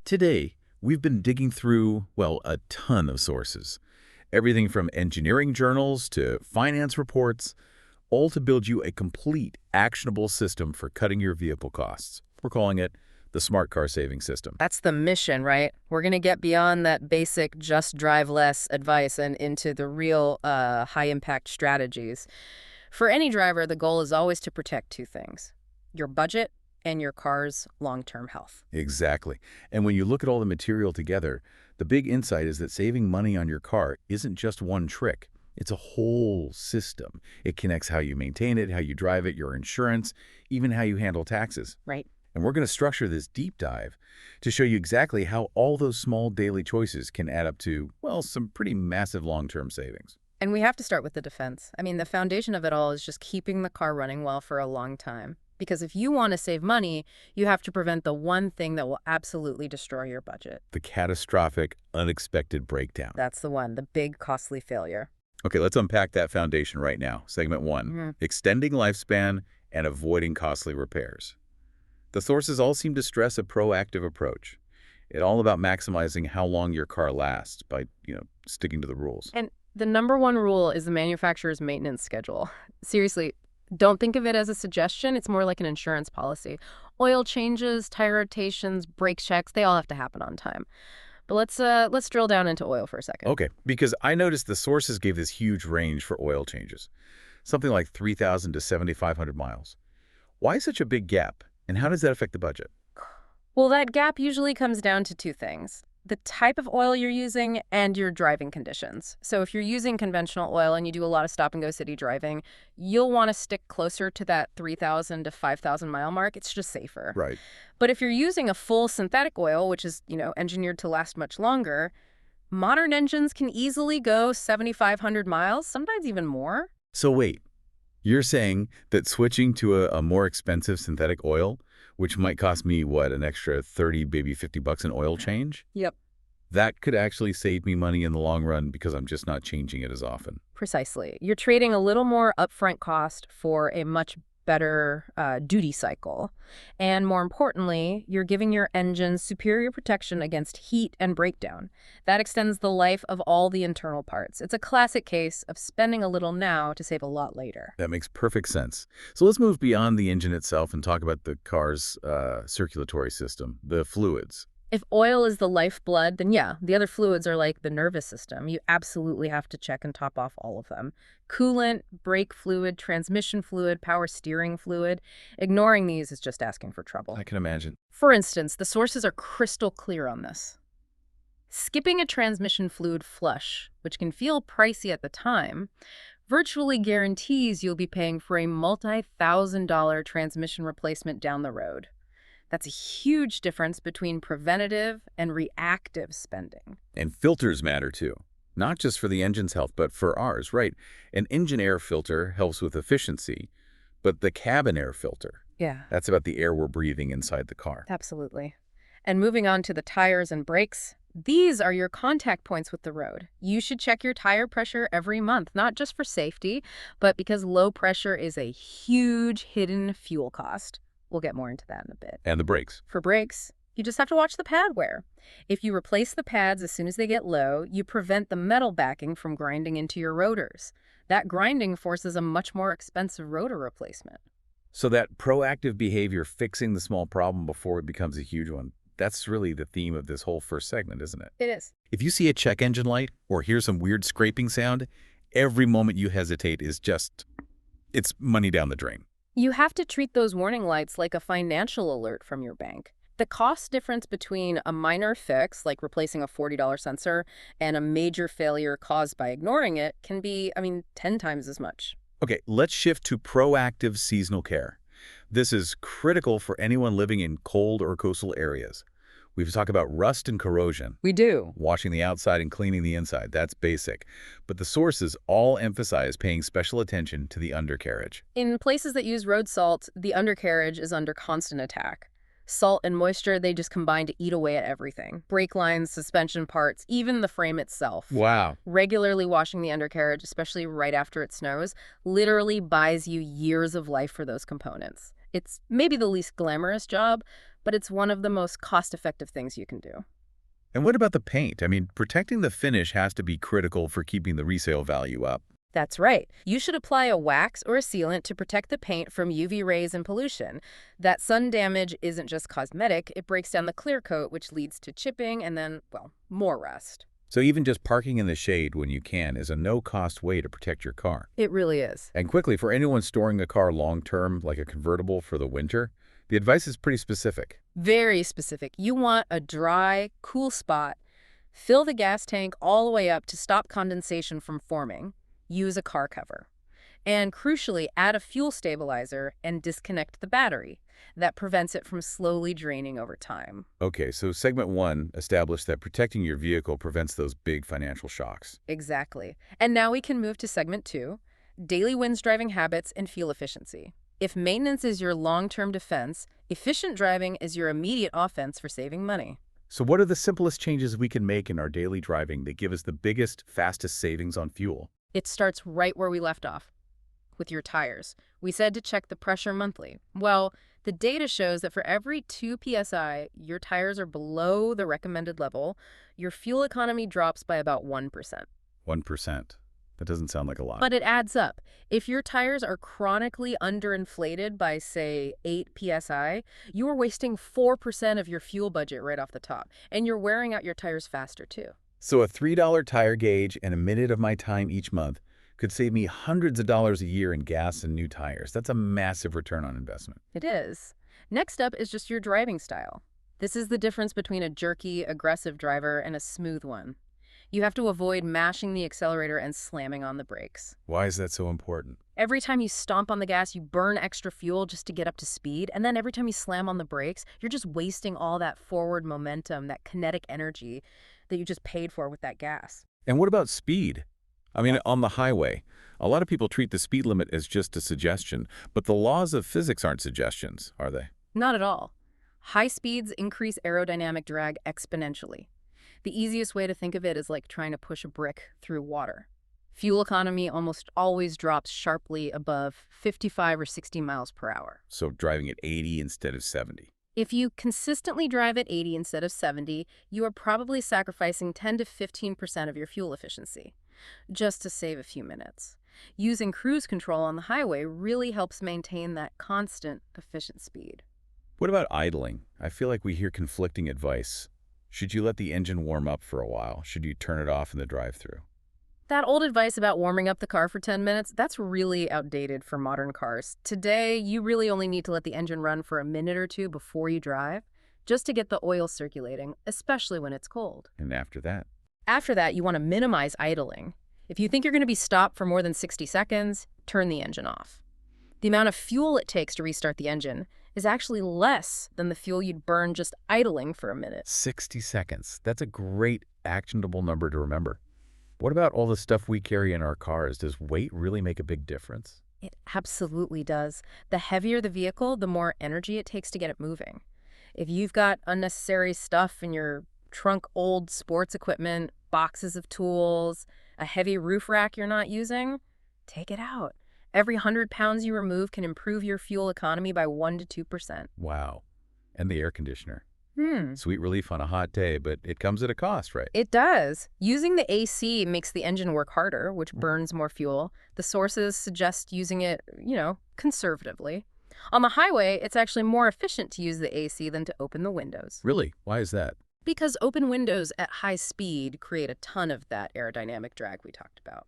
Today, we've been digging through, well, a ton of sources. Everything from engineering journals to finance reports, all to build you a complete, actionable system for cutting your vehicle costs. We're calling it the Smart Car Saving System. That's the mission, right? We're going to get beyond that basic just drive less advice and into the real high-impact strategies. For any driver, the goal is always to protect two things: your budget and your car's long-term health. Exactly. And when you look at all the material together, the big insight is that saving money on your car isn't just one trick. It's a whole system. It connects how you maintain it, how you drive it, your insurance, even how you handle taxes. Right. And we're going to structure this deep dive to show you exactly how all those small daily choices can add up to, well, some pretty massive long-term savings. And we have to start with the defense. I mean, the foundation of it all is just keeping the car running well for a long time. Because if you want to save money, you have to prevent the one thing that will absolutely destroy your budget. The catastrophic, unexpected breakdown. That's the one, the big, costly failure. Okay, let's unpack that foundation right now. Segment 1, extending lifespan and avoiding costly repairs. The sources all seem to stress a proactive approach. It's all about maximizing how long your car lasts by, sticking to the rules. And the number one rule is the manufacturer's maintenance schedule. Seriously, don't think of it as a suggestion. It's more like an insurance policy. Oil changes, tire rotations, brake checks, they all have to happen on time. But let's drill down into oil for a second. Okay, because I noticed the sources gave this huge range for oil changes, something like 3,000 to 7,500 miles. Why such a big gap, and how does that affect the budget? Well, that gap usually comes down to two things: the type of oil you're using and your driving conditions. So if you're using conventional oil and you do a lot of stop-and-go city driving, you'll want to stick closer to that 3,000 to 5,000 mile mark. It's just safer. Right. But if you're using a full synthetic oil, which is, engineered to last much longer, modern engines can easily go 7,500 miles, sometimes even more. So wait, you're saying that switching to a more expensive synthetic oil, which might cost me, an extra 30, maybe $50 in oil change? Yep. That could actually save me money in the long run because I'm just not changing it as often. Precisely. You're trading a little more upfront cost for a much better duty cycle. And more importantly, you're giving your engine superior protection against heat and breakdown. That extends the life of all the internal parts. It's a classic case of spending a little now to save a lot later. That makes perfect sense. So let's move beyond the engine itself and talk about the car's circulatory system, the fluids. If oil is the lifeblood, then yeah, the other fluids are like the nervous system. You absolutely have to check and top off all of them. Coolant, brake fluid, transmission fluid, power steering fluid. Ignoring these is just asking for trouble. I can imagine. For instance, the sources are crystal clear on this. Skipping a transmission fluid flush, which can feel pricey at the time, virtually guarantees you'll be paying for a multi-thousand-dollar transmission replacement down the road. That's a huge difference between preventative and reactive spending. And filters matter too. Not just for the engine's health, but for ours, right? An engine air filter helps with efficiency, but the cabin air filter, Yeah. that's about the air we're breathing inside the car. Absolutely. And moving on to the tires and brakes, these are your contact points with the road. You should check your tire pressure every month, not just for safety, but because low pressure is a huge hidden fuel cost. We'll get more into that in a bit. And the brakes. For brakes, you just have to watch the pad wear. If you replace the pads as soon as they get low, you prevent the metal backing from grinding into your rotors. That grinding forces a much more expensive rotor replacement. So that proactive behavior, fixing the small problem before it becomes a huge one, that's really the theme of this whole first segment, isn't it? It is. If you see a check engine light or hear some weird scraping sound, every moment you hesitate is it's money down the drain. You have to treat those warning lights like a financial alert from your bank. The cost difference between a minor fix, like replacing a $40 sensor, and a major failure caused by ignoring it can be, 10 times as much. Okay, let's shift to proactive seasonal care. This is critical for anyone living in cold or coastal areas. We've talked about rust and corrosion. We do. Washing the outside and cleaning the inside, that's basic. But the sources all emphasize paying special attention to the undercarriage. In places that use road salt, the undercarriage is under constant attack. Salt and moisture, they just combine to eat away at everything. Brake lines, suspension parts, even the frame itself. Wow. Regularly washing the undercarriage, especially right after it snows, literally buys you years of life for those components. It's maybe the least glamorous job, but it's one of the most cost-effective things you can do. And what about the paint? I mean, protecting the finish has to be critical for keeping the resale value up. That's right. You should apply a wax or a sealant to protect the paint from UV rays and pollution. That sun damage isn't just cosmetic, it breaks down the clear coat, which leads to chipping and then, well, more rust. So even just parking in the shade when you can is a no-cost way to protect your car. It really is. And quickly, for anyone storing a car long-term, like a convertible for the winter, the advice is pretty specific. Very specific. You want a dry, cool spot. Fill the gas tank all the way up to stop condensation from forming. Use a car cover. And crucially, add a fuel stabilizer and disconnect the battery. That prevents it from slowly draining over time. Okay, so segment 1 established that protecting your vehicle prevents those big financial shocks. Exactly. And now we can move to segment 2, daily wins driving habits and fuel efficiency. If maintenance is your long-term defense, efficient driving is your immediate offense for saving money. So what are the simplest changes we can make in our daily driving that give us the biggest, fastest savings on fuel? It starts right where we left off, with your tires. We said to check the pressure monthly. Well, the data shows that for every 2 psi, your tires are below the recommended level, your fuel economy drops by about 1%. 1%. That doesn't sound like a lot. But it adds up. If your tires are chronically underinflated by, say, 8 psi, you are wasting 4% of your fuel budget right off the top, and you're wearing out your tires faster too. So a $3 tire gauge and a minute of my time each month could save me hundreds of dollars a year in gas and new tires. That's a massive return on investment. It is. Next up is just your driving style. This is the difference between a jerky, aggressive driver and a smooth one. You have to avoid mashing the accelerator and slamming on the brakes. Why is that so important? Every time you stomp on the gas, you burn extra fuel just to get up to speed. And then every time you slam on the brakes, you're just wasting all that forward momentum, that kinetic energy that you just paid for with that gas. And what about speed? I mean, on the highway, a lot of people treat the speed limit as just a suggestion, but the laws of physics aren't suggestions, are they? Not at all. High speeds increase aerodynamic drag exponentially. The easiest way to think of it is like trying to push a brick through water. Fuel economy almost always drops sharply above 55 or 60 miles per hour. So driving at 80 instead of 70. If you consistently drive at 80 instead of 70, you are probably sacrificing 10 to 15% of your fuel efficiency, just to save a few minutes. Using cruise control on the highway really helps maintain that constant, efficient speed. What about idling? I feel like we hear conflicting advice. Should you let the engine warm up for a while? Should you turn it off in the drive-thru? That old advice about warming up the car for 10 minutes, that's really outdated for modern cars. Today, you really only need to let the engine run for a minute or two before you drive, just to get the oil circulating, especially when it's cold. And after that? After that, you want to minimize idling. If you think you're going to be stopped for more than 60 seconds, turn the engine off. The amount of fuel it takes to restart the engine is actually less than the fuel you'd burn just idling for a minute. 60 seconds. That's a great, actionable number to remember. What about all the stuff we carry in our cars? Does weight really make a big difference? It absolutely does. The heavier the vehicle, the more energy it takes to get it moving. If you've got unnecessary stuff in your trunk, old sports equipment, boxes of tools, a heavy roof rack you're not using, take it out. Every 100 pounds you remove can improve your fuel economy by 1 to 2%. Wow. And the air conditioner. Sweet relief on a hot day, but it comes at a cost, right? It does. Using the AC makes the engine work harder, which burns more fuel. The sources suggest using it, conservatively. On the highway, it's actually more efficient to use the AC than to open the windows. Really? Why is that? Because open windows at high speed create a ton of that aerodynamic drag we talked about.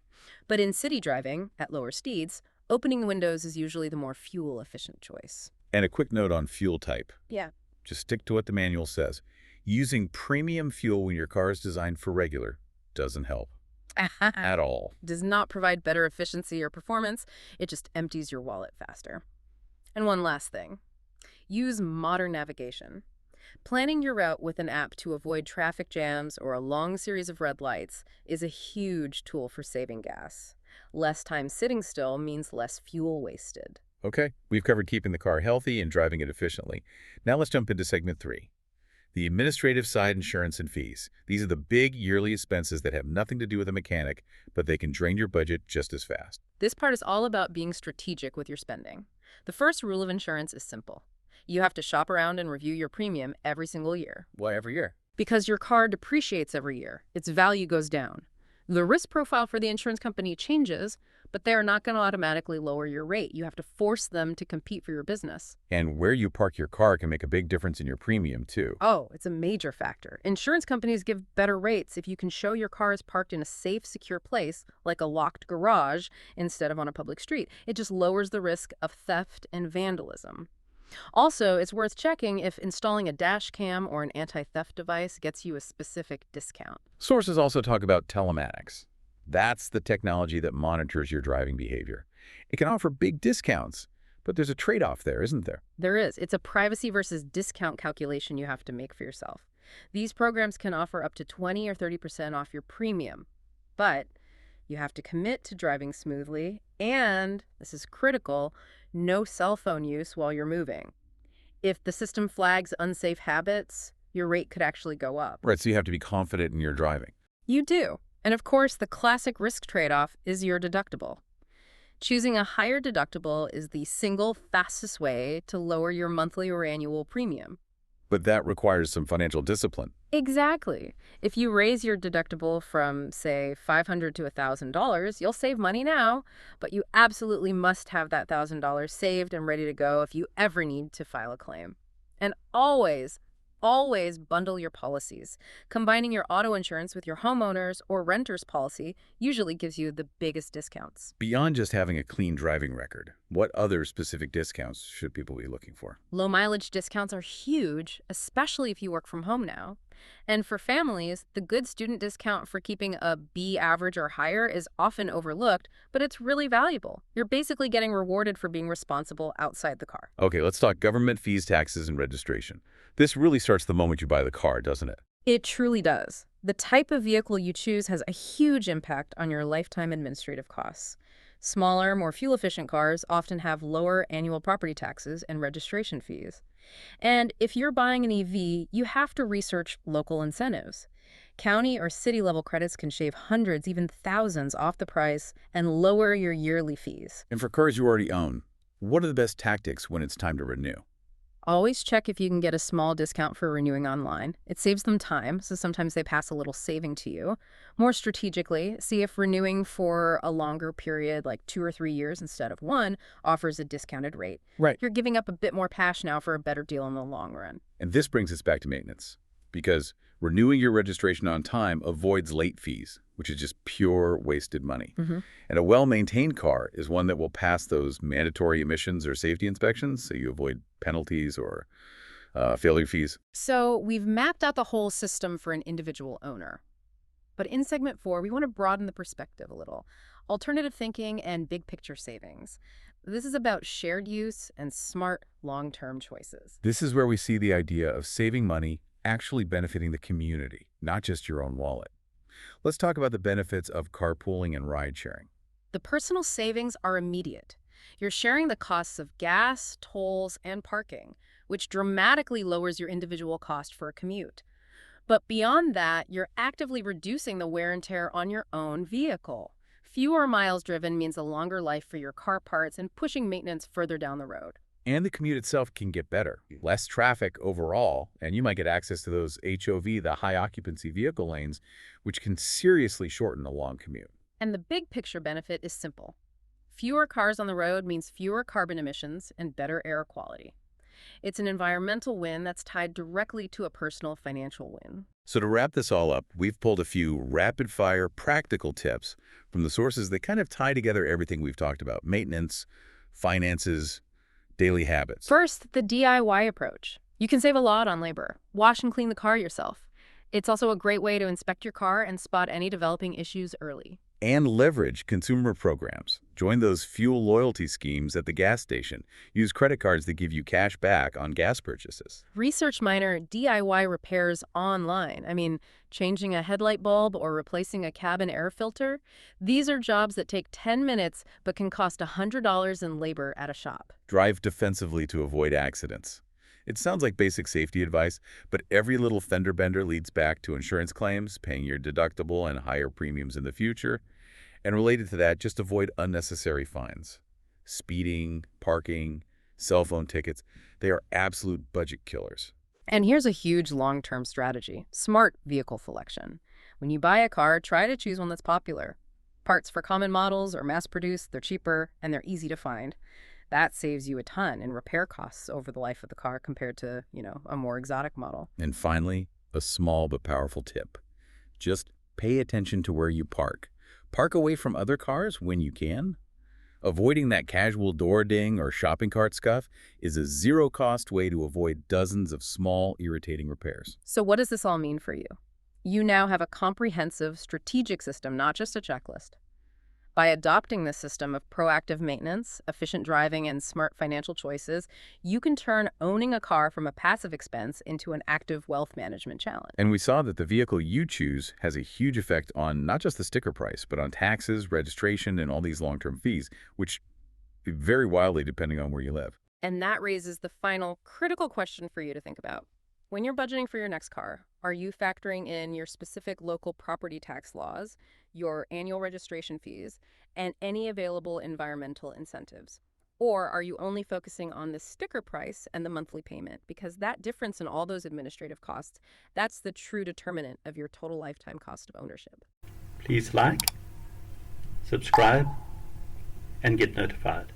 But in city driving, at lower speeds, opening windows is usually the more fuel-efficient choice. And a quick note on fuel type. Yeah. Just stick to what the manual says. Using premium fuel when your car is designed for regular doesn't help at all. Does not provide better efficiency or performance. It just empties your wallet faster. And one last thing. Use modern navigation. Planning your route with an app to avoid traffic jams or a long series of red lights is a huge tool for saving gas. Less time sitting still means less fuel wasted. Okay, we've covered keeping the car healthy and driving it efficiently. Now let's jump into segment 3. The administrative side, insurance and fees. These are the big yearly expenses that have nothing to do with a mechanic, but they can drain your budget just as fast. This part is all about being strategic with your spending. The first rule of insurance is simple. You have to shop around and review your premium every single year. Why every year? Because your car depreciates every year, its value goes down. The risk profile for the insurance company changes, but they are not going to automatically lower your rate. You have to force them to compete for your business. And where you park your car can make a big difference in your premium, too. Oh, it's a major factor. Insurance companies give better rates if you can show your car is parked in a safe, secure place, like a locked garage, instead of on a public street. It just lowers the risk of theft and vandalism. Also, it's worth checking if installing a dash cam or an anti-theft device gets you a specific discount. Sources also talk about telematics. That's the technology that monitors your driving behavior. It can offer big discounts, but there's a trade-off there, isn't there? There is. It's a privacy versus discount calculation you have to make for yourself. These programs can offer up to 20 or 30% off your premium, but you have to commit to driving smoothly and, this is critical, no cell phone use while you're moving. If the system flags unsafe habits, your rate could actually go up. Right, so you have to be confident in your driving. You do. And of course, the classic risk trade-off is your deductible. Choosing a higher deductible is the single fastest way to lower your monthly or annual premium. But that requires some financial discipline. Exactly. If you raise your deductible from, say, $500 to $1,000, you'll save money now, but you absolutely must have that $1,000 saved and ready to go if you ever need to file a claim. And always bundle your policies. Combining your auto insurance with your homeowner's or renter's policy usually gives you the biggest discounts. Beyond just having a clean driving record, what other specific discounts should people be looking for? Low mileage discounts are huge, especially if you work from home now. And for families, the good student discount for keeping a B average or higher is often overlooked, but it's really valuable. You're basically getting rewarded for being responsible outside the car. Okay, let's talk government fees, taxes, and registration. This really starts the moment you buy the car, doesn't it? It truly does. The type of vehicle you choose has a huge impact on your lifetime administrative costs. Smaller, more fuel-efficient cars often have lower annual property taxes and registration fees. And if you're buying an EV, you have to research local incentives. County or city-level credits can shave hundreds, even thousands off the price and lower your yearly fees. And for cars you already own, what are the best tactics when it's time to renew? Always check if you can get a small discount for renewing online. It saves them time, so sometimes they pass a little saving to you. More strategically, see if renewing for a longer period, like 2 or 3 years instead of 1, offers a discounted rate. Right. You're giving up a bit more cash now for a better deal in the long run. And this brings us back to maintenance, because renewing your registration on time avoids late fees, which is just pure wasted money. And a well-maintained car is one that will pass those mandatory emissions or safety inspections, so you avoid penalties or failure fees. So we've mapped out the whole system for an individual owner. But in segment 4, we want to broaden the perspective a little. Alternative thinking and big picture savings. This is about shared use and smart long-term choices. This is where we see the idea of saving money actually benefiting the community, not just your own wallet. Let's talk about the benefits of carpooling and ride-sharing. The personal savings are immediate. You're sharing the costs of gas, tolls, and parking, which dramatically lowers your individual cost for a commute. But beyond that, you're actively reducing the wear and tear on your own vehicle. Fewer miles driven means a longer life for your car parts and pushing maintenance further down the road. And the commute itself can get better. Less traffic overall, and you might get access to those HOV, the high occupancy vehicle lanes, which can seriously shorten a long commute. And the big picture benefit is simple. Fewer cars on the road means fewer carbon emissions and better air quality. It's an environmental win that's tied directly to a personal financial win. So to wrap this all up, we've pulled a few rapid-fire practical tips from the sources that kind of tie together everything we've talked about: maintenance, finances, daily habits. First, the DIY approach. You can save a lot on labor. Wash and clean the car yourself. It's also a great way to inspect your car and spot any developing issues early. And leverage consumer programs. Join those fuel loyalty schemes at the gas station. Use credit cards that give you cash back on gas purchases. Research minor DIY repairs online. Changing a headlight bulb or replacing a cabin air filter. These are jobs that take 10 minutes but can cost $100 in labor at a shop. Drive defensively to avoid accidents. It sounds like basic safety advice, but every little fender bender leads back to insurance claims, paying your deductible and higher premiums in the future. And related to that, just avoid unnecessary fines. Speeding, parking, cell phone tickets. They are absolute budget killers. And here's a huge long-term strategy: smart vehicle selection. When you buy a car, try to choose one that's popular. Parts for common models are mass-produced, they're cheaper, and they're easy to find. That saves you a ton in repair costs over the life of the car compared to, a more exotic model. And finally, a small but powerful tip. Just pay attention to where you park. Park away from other cars when you can. Avoiding that casual door ding or shopping cart scuff is a zero-cost way to avoid dozens of small, irritating repairs. So what does this all mean for you? You now have a comprehensive, strategic system, not just a checklist. By adopting this system of proactive maintenance, efficient driving, and smart financial choices, you can turn owning a car from a passive expense into an active wealth management challenge. And we saw that the vehicle you choose has a huge effect on not just the sticker price, but on taxes, registration, and all these long-term fees, which vary wildly depending on where you live. And that raises the final critical question for you to think about. When you're budgeting for your next car, are you factoring in your specific local property tax laws, your annual registration fees, and any available environmental incentives? Or are you only focusing on the sticker price and the monthly payment? Because that difference in all those administrative costs, that's the true determinant of your total lifetime cost of ownership. Please like, subscribe, and get notified.